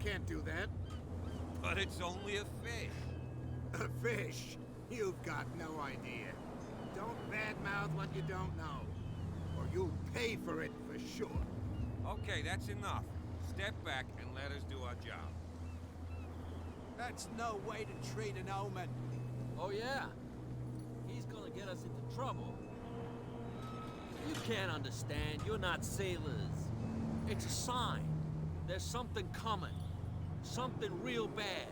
can't do that. But it's only a fish. A fish? You've got no idea. Don't badmouth what you don't know, or you'll pay for it for sure. Okay, that's enough. Step back and let us do our job. That's no way to treat an omen. Oh yeah? He's gonna get us into trouble. You can't understand, you're not sailors. It's a sign. There's something coming. Something real bad.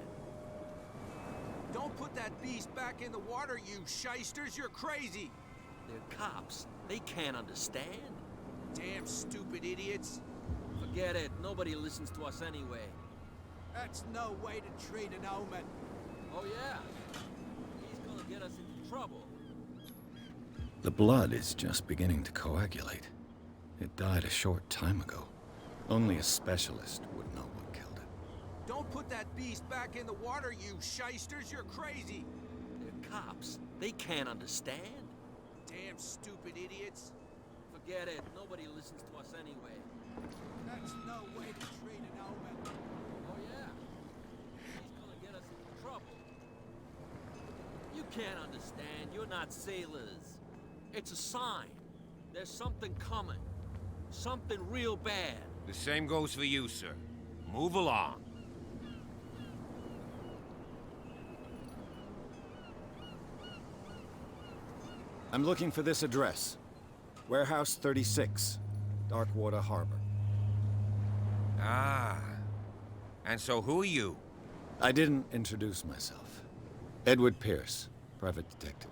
Don't put that beast back in the water, you shysters! You're crazy! They're cops. They can't understand. Damn stupid idiots! Forget it. Nobody listens to us anyway. That's no way to treat an omen. Oh yeah? He's gonna get us into trouble. The blood is just beginning to coagulate. It died a short time ago. Only a specialist would know what killed it. Don't put that beast back in the water, you shysters! You're crazy! They're cops. They can't understand. Damn stupid idiots! Forget it. Nobody listens to us anyway. That's no way to treat an omen. Oh yeah? He's gonna get us into trouble. You can't understand. You're not sailors. It's a sign. There's something coming. Something real bad. The same goes for you, sir. Move along. I'm looking for this address. Warehouse 36, Darkwater Harbor. Ah. And so who are you? I didn't introduce myself. Edward Pierce, private detective.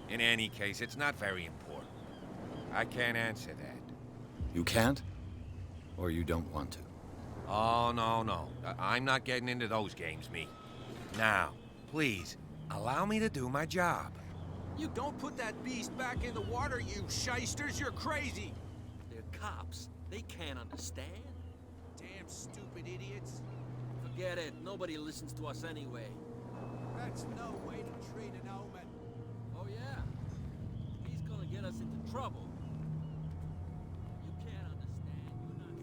In any case, it's not very important. I can't answer that. You can't? Or you don't want to? Oh, no. I'm not getting into those games, me. Now, please, allow me to do my job. You don't put that beast back in the water, you shysters! You're crazy! They're cops. They can't understand. Damn stupid idiots! Forget it. Nobody listens to us anyway. That's no way to treat an omen. Oh yeah? He's gonna get us into trouble. You can't understand. You're not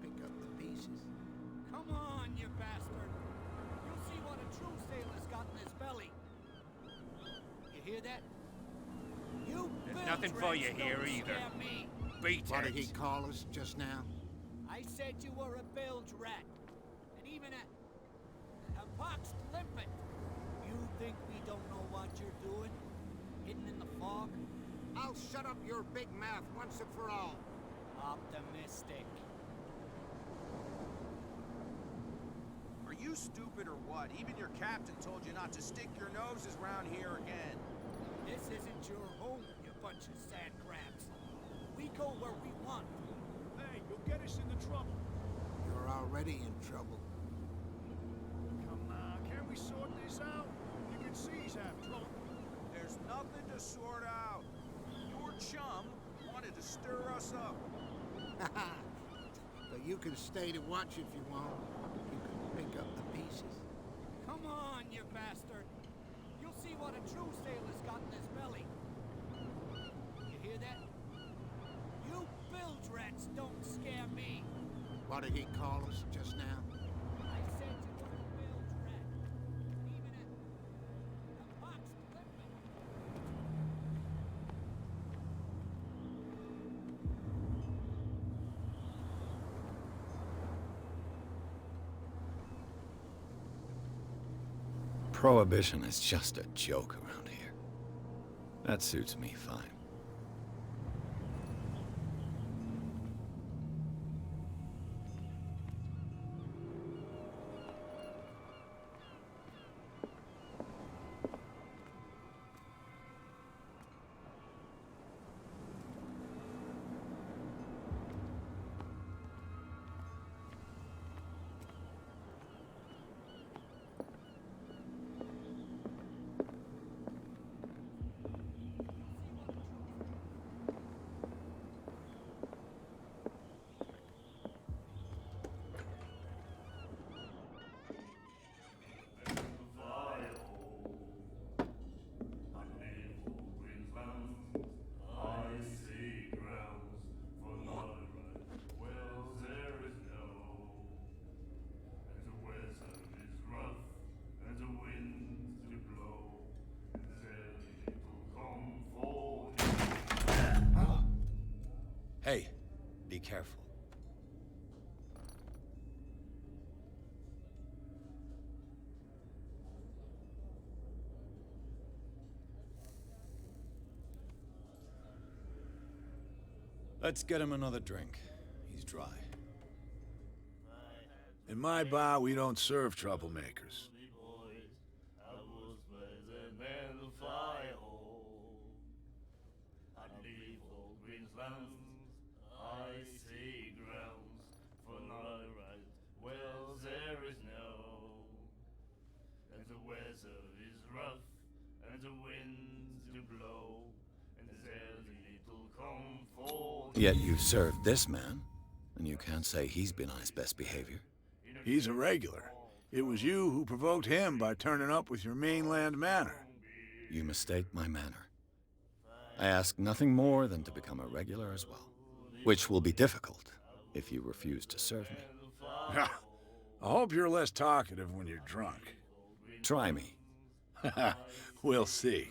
Pick up the pieces. Come on, you bastard! You'll see what a true sailor's got in his belly. You hear that? You There's nothing for you here either. Me. Beat What did it. he call us just now? I said you were a bilge rat, and even a pox limpet. You think we don't know what you're doing? Hidden in the fog? I'll shut up your big mouth once and for all. Optimistic. Are you stupid or what? Even your captain told you not to stick your noses around here again. This isn't your home, you bunch of sand crabs. We go where we want. Hey, you'll get us into trouble. You're already in trouble. Come on, can't we sort this out? You can see he's half drunk. There's nothing to sort out. Your chum wanted to stir us up. But you can stay to watch if you want. You can pick up the pieces. Come on, you bastard. You'll see what a true sailor's got in his belly. You hear that? You bilge rats don't scare me. What did he call us just now? I said you were a bilge rat. Even a pox limpet. Prohibition is just a joke around here. That suits me fine. be careful. Let's get him another drink. He's dry. In my bar, we don't serve troublemakers. Yet you served this man, and you can't say he's been on his best behavior. He's a regular. It was you who provoked him by turning up with your mainland manner. You mistake my manner. I ask nothing more than to become a regular as well, which will be difficult if you refuse to serve me. I hope you're less talkative when you're drunk. Try me. We'll see.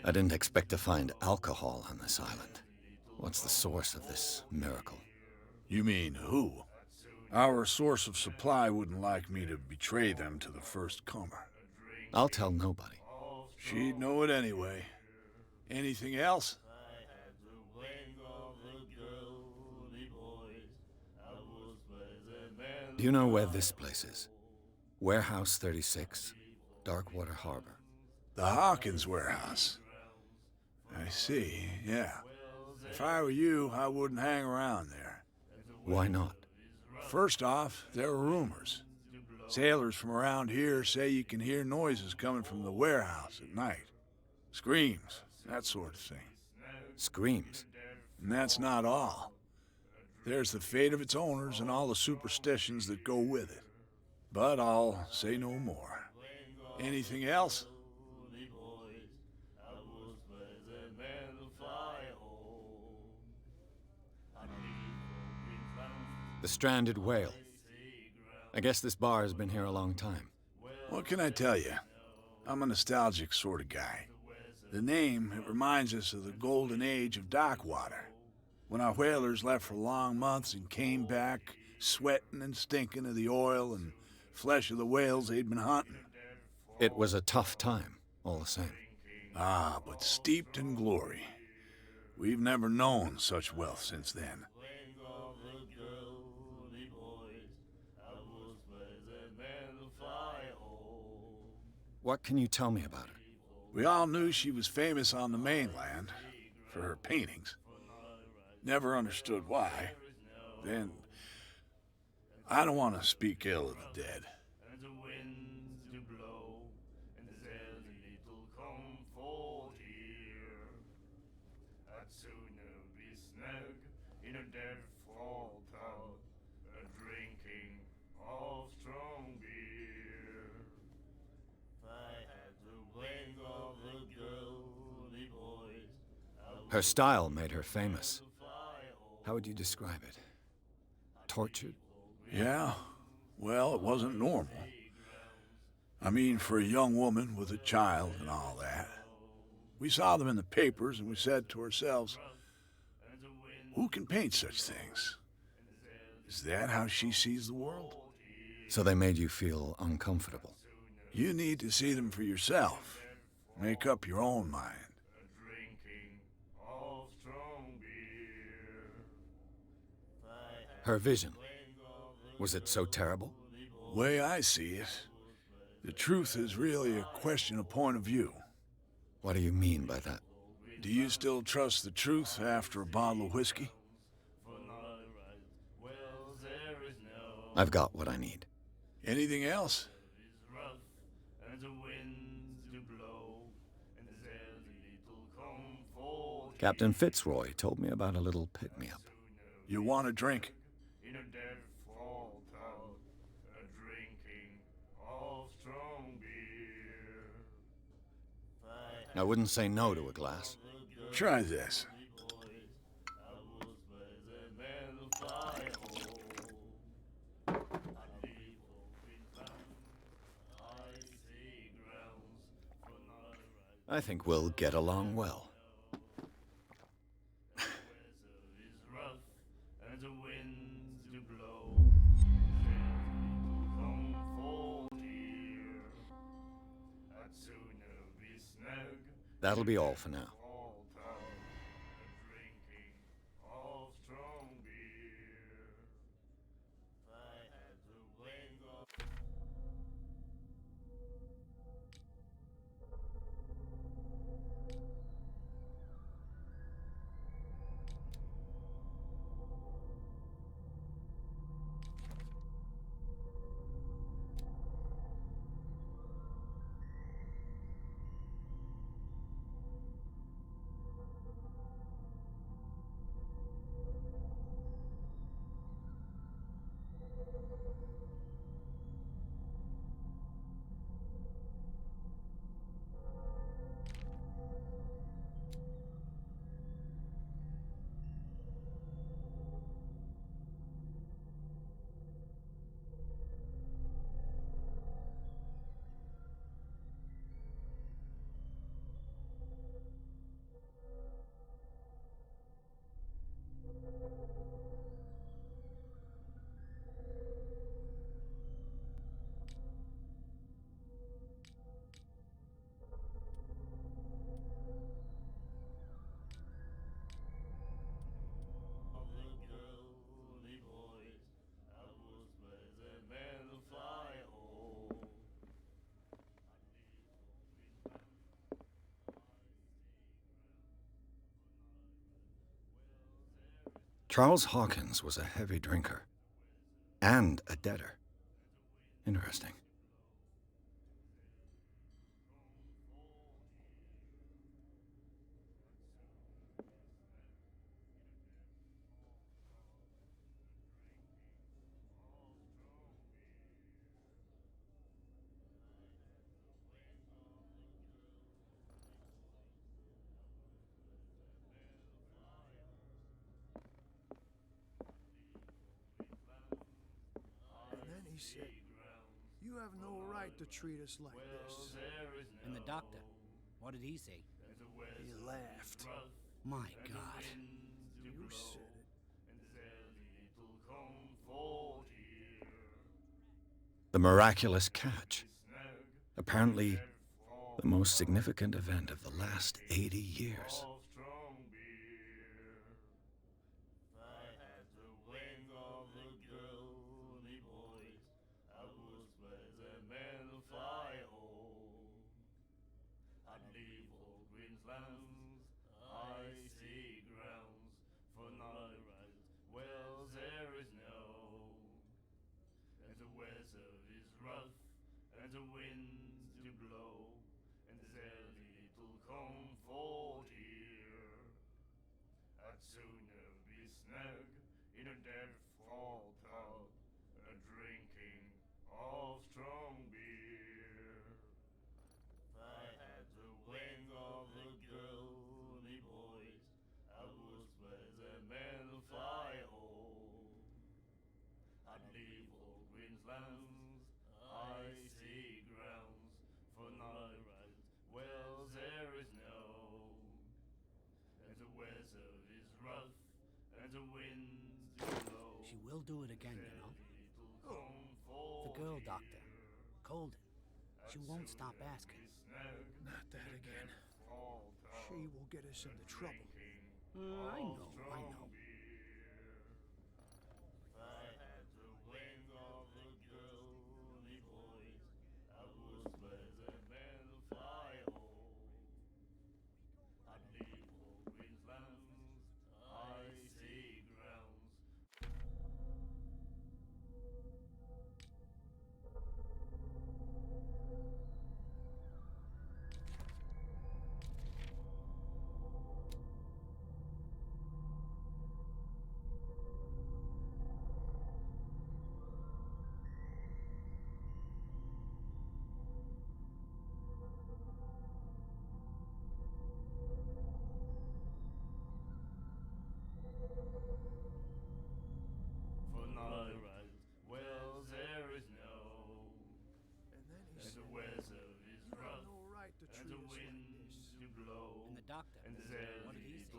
I didn't expect to find alcohol on this island. What's the source of this miracle? You mean who? Our source of supply wouldn't like me to betray them to the first comer. I'll tell nobody. She'd know it anyway. Anything else? Do you know where this place is? Warehouse 36, Darkwater Harbor. The Hawkins Warehouse. I see, yeah. If I were you, I wouldn't hang around there. Why not? First off, there are rumors. Sailors from around here say you can hear noises coming from the warehouse at night. Screams, that sort of thing. Screams. And that's not all. There's the fate of its owners and all the superstitions that go with it. But I'll say no more. Anything else? The stranded whale. I guess this bar has been here a long time. What can I tell you? I'm a nostalgic sort of guy. The name, it reminds us of the golden age of dockwater, when our whalers left for long months and came back sweating and stinking of the oil and flesh of the whales they'd been hunting. It was a tough time, all the same. Ah, but steeped in glory. We've never known such wealth since then. What can you tell me about her? We all knew she was famous on the mainland for her paintings. Never understood why. Then, I don't want to speak ill of the dead. Her style made her famous. How would you describe it? Tortured? Yeah, well, it wasn't normal. I mean, for a young woman with a child and all that. We saw them in the papers and we said to ourselves, who can paint such things? Is that how she sees the world? So they made you feel uncomfortable. You need to see them for yourself. Make up your own mind. Her vision, was it so terrible? Way I see it, the truth is really a question of point of view. What do you mean by that? Do you still trust the truth after a bottle of whiskey? I've got what I need. Anything else? Captain Fitzroy told me about a little pick-me-up. You want a drink? I wouldn't say no to a glass. Try this. I think we'll get along well. That'll be all for now. Charles Hawkins was a heavy drinker and a debtor. Interesting. And then he said, "You have no right to treat us like this." And the doctor, what did he say? He laughed. My God. You said it. The miraculous catch. Apparently, the most significant event of the last 80 years. She will do it again, you know. The girl doctor, Colden. She won't stop asking. Not that again. She will get us into trouble. I know. doctor. What did he say?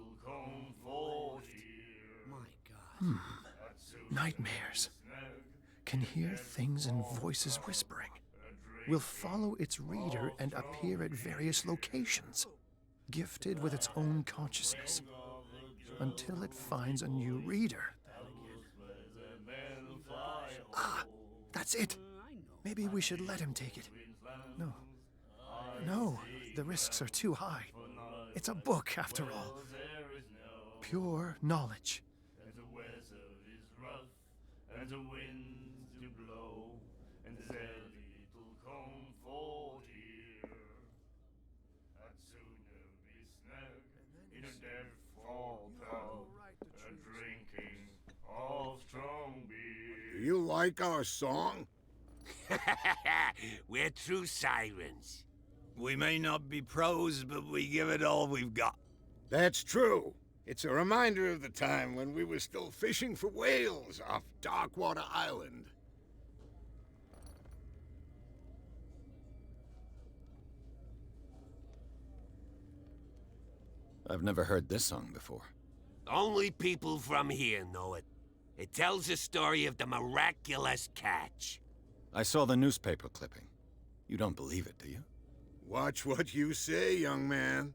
My God. Nightmares. Can hear things and voices whispering. Will follow its reader and appear at various locations, gifted with its own consciousness, until it finds a new reader. Ah, that's it. I know. Maybe we should let him take it. No. No, the risks are too high. It's a book, after all. Pure knowledge. Do you like our song? We're true sirens. We may not be pros, but we give it all we've got. That's true. It's a reminder of the time when we were still fishing for whales off Darkwater Island. I've never heard this song before. Only people from here know it. It tells the story of the miraculous catch. I saw the newspaper clipping. You don't believe it, do you? Watch what you say, young man.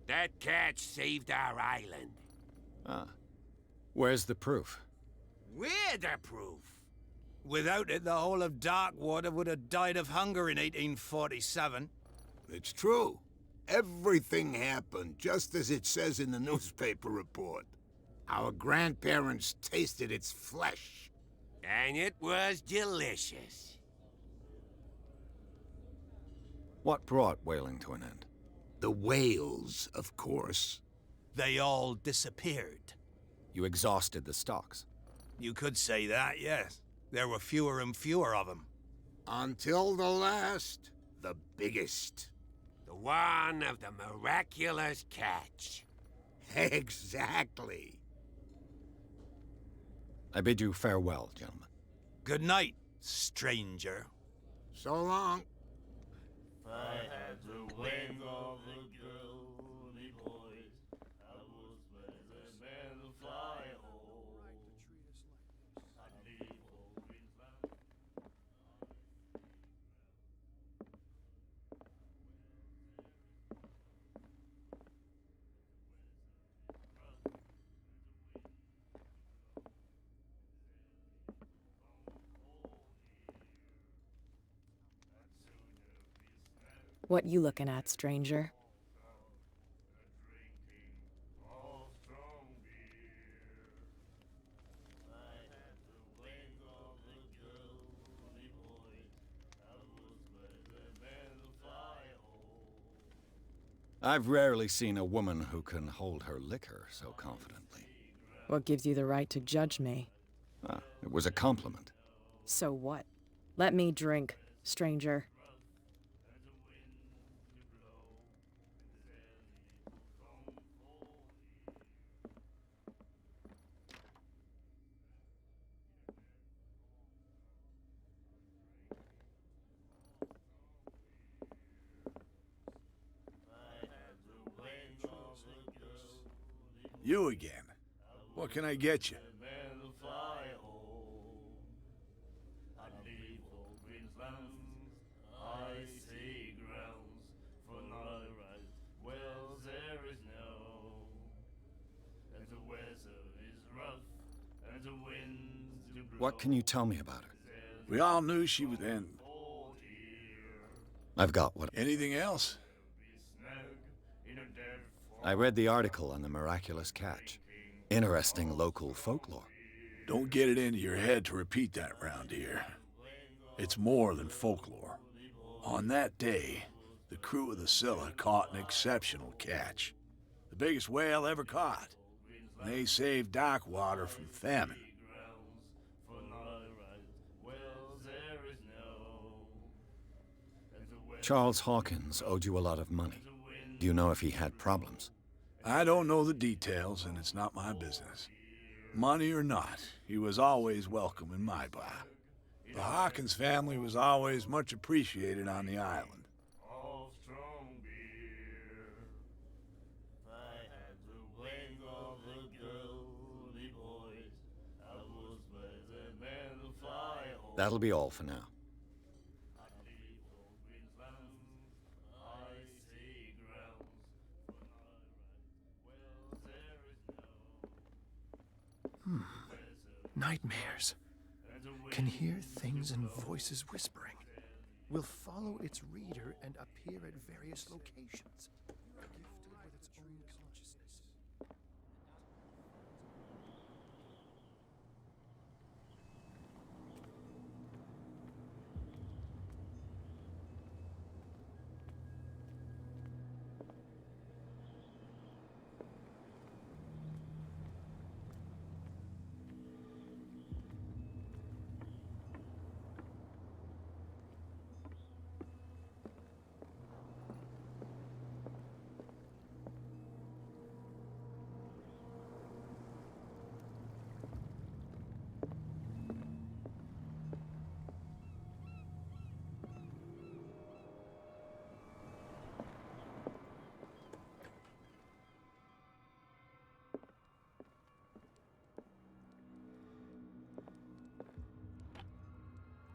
That catch saved our island. Ah. Where's the proof? We're the proof. Without it, the whole of Darkwater would have died of hunger in 1847. It's true. Everything happened just as it says in the newspaper report. Our grandparents tasted its flesh. And it was delicious. What brought whaling to an end? The whales, of course. They all disappeared. You exhausted the stocks. You could say that, yes. There were fewer and fewer of them. Until the last, the biggest. The one of the miraculous catch. Exactly. I bid you farewell, gentlemen. Good night, stranger. So long. I had the wing of the girly boys. I was better than the fly hole. I'd leave old Queensland. What you looking at, stranger? I've rarely seen a woman who can hold her liquor so confidently. What gives you the right to judge me? Ah, it was a compliment. So what? Let me drink, stranger. You again. What can I get you? What can you tell me about her? We all knew she was in. I've got what... Anything else? I read the article on the miraculous catch. Interesting local folklore. Don't get it into your head to repeat that round here. It's more than folklore. On that day, the crew of the Scylla caught an exceptional catch. The biggest whale ever caught. And they saved Darkwater from famine. Charles Hawkins owed you a lot of money. Do you know if he had problems? I don't know the details, and it's not my business. Money or not, he was always welcome in my bar. The Hawkins family was always much appreciated on the island. That'll be all for now. Nightmares. Can hear things and voices whispering. Will follow its reader and appear at various locations. Gifted with its own consciousness.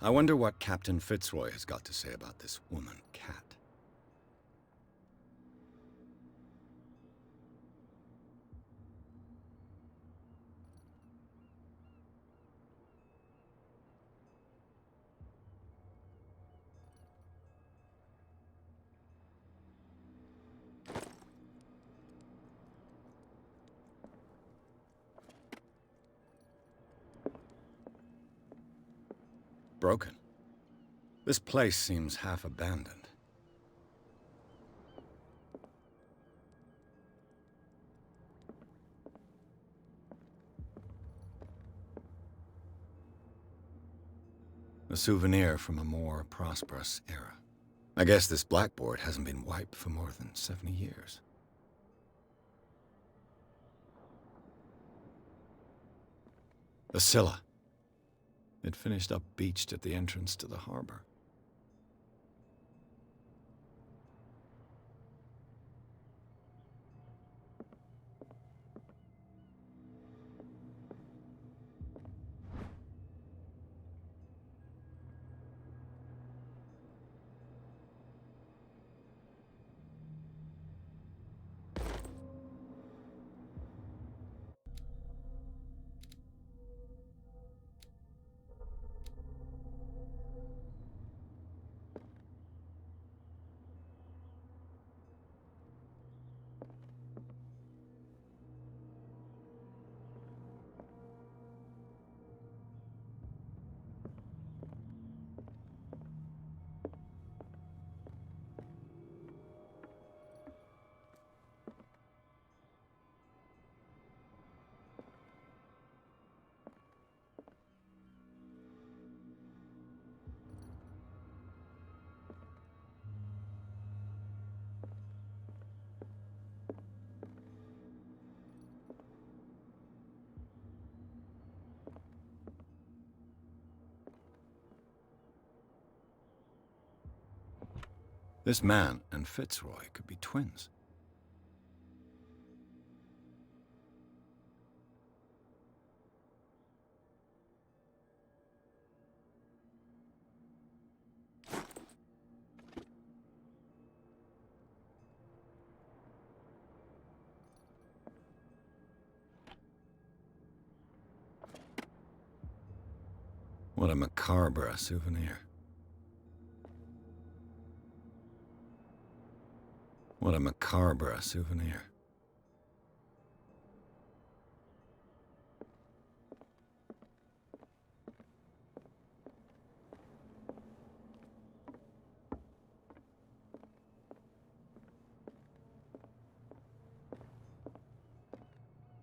I wonder what Captain Fitzroy has got to say about this woman, Cat. Broken. This place seems half abandoned. A souvenir from a more prosperous era. I guess this blackboard hasn't been wiped for more than 70 years. The Scylla. It finished up beached at the entrance to the harbor. This man and Fitzroy could be twins. What a macabre souvenir. What a macabre souvenir.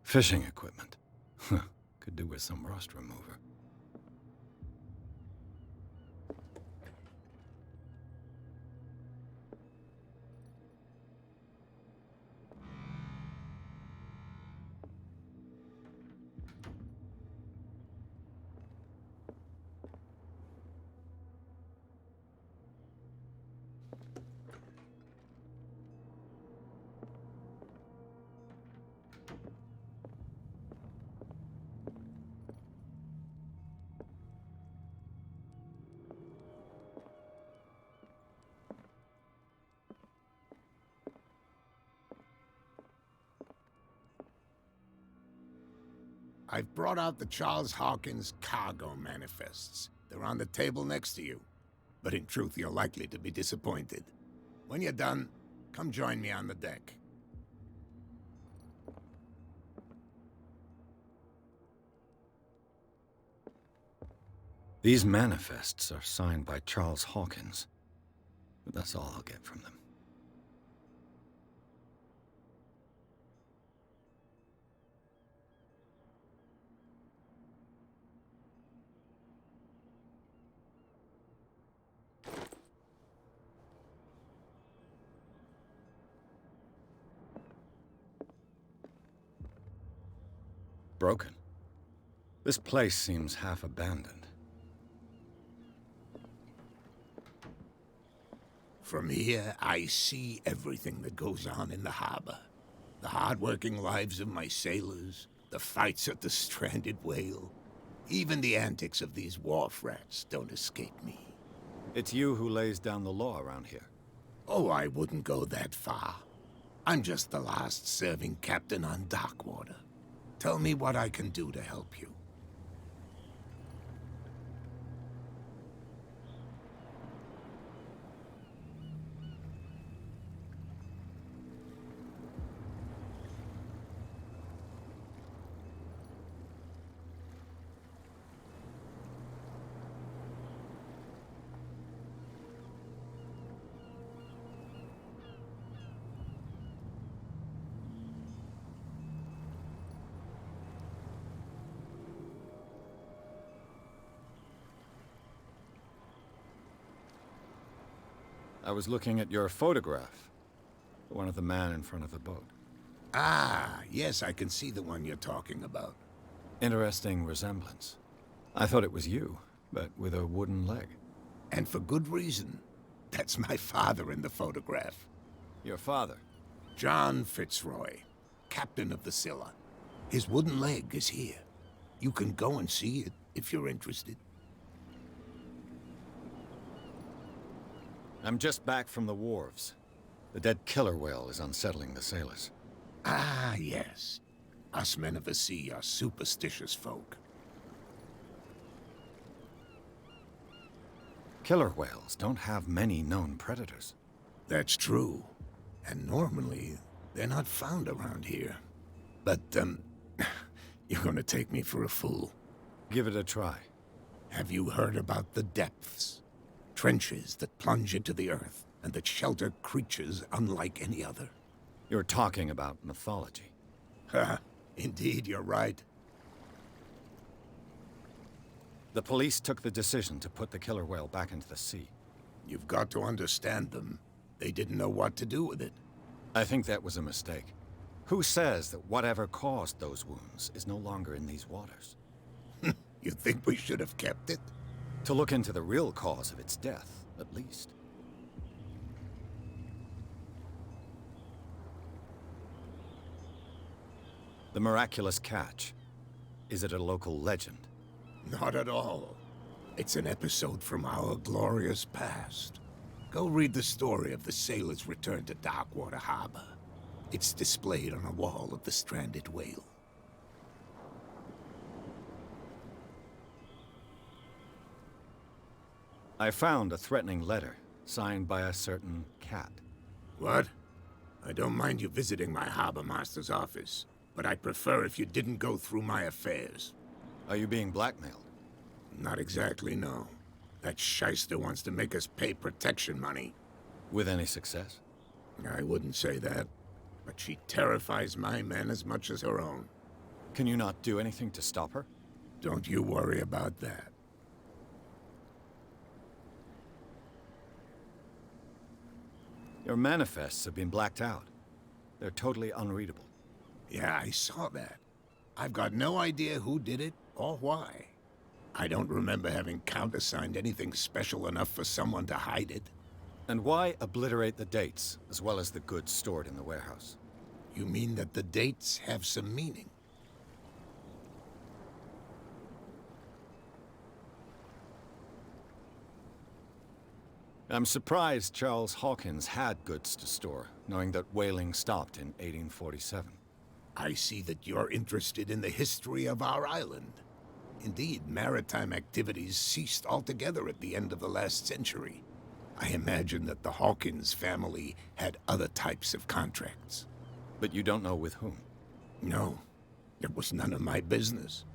Fishing equipment. Could do with some rust remover. I've brought out the Charles Hawkins cargo manifests. They're on the table next to you. But in truth, you're likely to be disappointed. When you're done, come join me on the deck. These manifests are signed by Charles Hawkins, but that's all I'll get from them. Broken. This place seems half abandoned. From here, I see everything that goes on in the harbor. The hard-working lives of my sailors, the fights at the stranded whale. Even the antics of these wharf rats don't escape me. It's you who lays down the law around here. Oh, I wouldn't go that far. I'm just the last serving captain on Darkwater. Tell me what I can do to help you. I was looking at your photograph. One of the man in front of the boat. Ah, yes, I can see the one you're talking about. Interesting resemblance. I thought it was you, but with a wooden leg. And for good reason. That's my father in the photograph. Your father? John Fitzroy, captain of the Scylla. His wooden leg is here. You can go and see it if you're interested. I'm just back from the wharves. The dead killer whale is unsettling the sailors. Ah, yes. Us men of the sea are superstitious folk. Killer whales don't have many known predators. That's true. And normally, they're not found around here. But, you're gonna take me for a fool. Give it a try. Have you heard about the depths? Trenches that plunge into the earth, and that shelter creatures unlike any other. You're talking about mythology. Ha! Indeed, you're right. The police took the decision to put the killer whale back into the sea. You've got to understand them. They didn't know what to do with it. I think that was a mistake. Who says that whatever caused those wounds is no longer in these waters? You think we should have kept it? To look into the real cause of its death, at least. The miraculous catch. Is it a local legend? Not at all. It's an episode from our glorious past. Go read the story of the sailor's return to Darkwater Harbor. It's displayed on a wall of the stranded whale. I found a threatening letter, signed by a certain cat. What? I don't mind you visiting my harbor master's office, but I'd prefer if you didn't go through my affairs. Are you being blackmailed? Not exactly, no. That shyster wants to make us pay protection money. With any success? I wouldn't say that, but she terrifies my men as much as her own. Can you not do anything to stop her? Don't you worry about that. Your manifests have been blacked out. They're totally unreadable. Yeah, I saw that. I've got no idea who did it or why. I don't remember having countersigned anything special enough for someone to hide it. And why obliterate the dates, as well as the goods stored in the warehouse? You mean that the dates have some meaning? I'm surprised Charles Hawkins had goods to store, knowing that whaling stopped in 1847. I see that you're interested in the history of our island. Indeed, maritime activities ceased altogether at the end of the last century. I imagine that the Hawkins family had other types of contracts. But you don't know with whom? No, it was none of my business.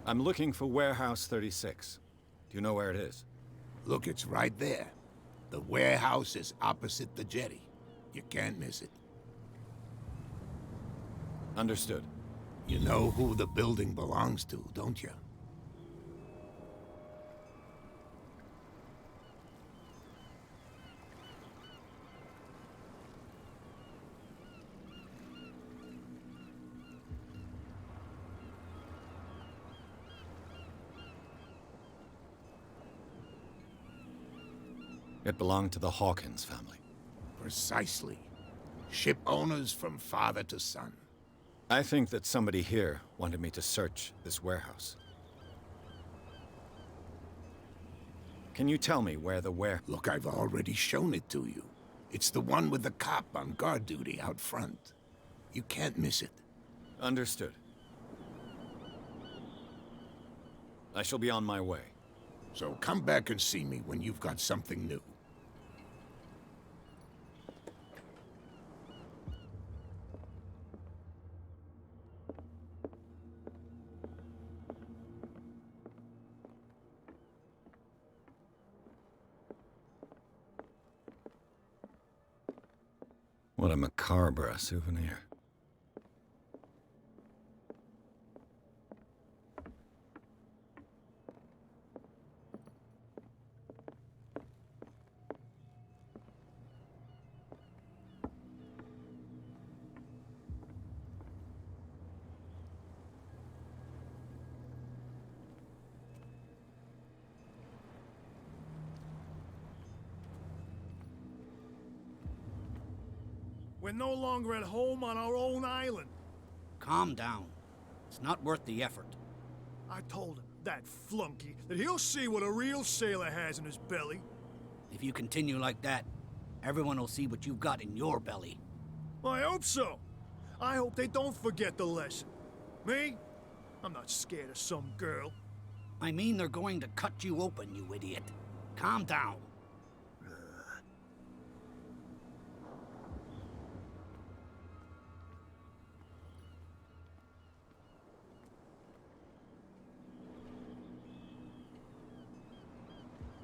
I'm looking for Warehouse 36. Do you know where it is? Look, it's right there. The warehouse is opposite the jetty. You can't miss it. Understood. You know who the building belongs to, don't you? It belonged to the Hawkins family. Precisely. Ship owners from father to son. I think that somebody here wanted me to search this warehouse. Can you tell me where the Look, I've already shown it to you. It's the one with the cop on guard duty out front. You can't miss it. Understood. I shall be on my way. So come back and see me when you've got something new. What a macabre souvenir. We're no longer at home on our own island. Calm down. It's not worth the effort. I told him, that flunky, that he'll see what a real sailor has in his belly. If you continue like that, everyone will see what you've got in your belly. I hope so. I hope they don't forget the lesson. Me? I'm not scared of some girl. I mean they're going to cut you open, you idiot. Calm down.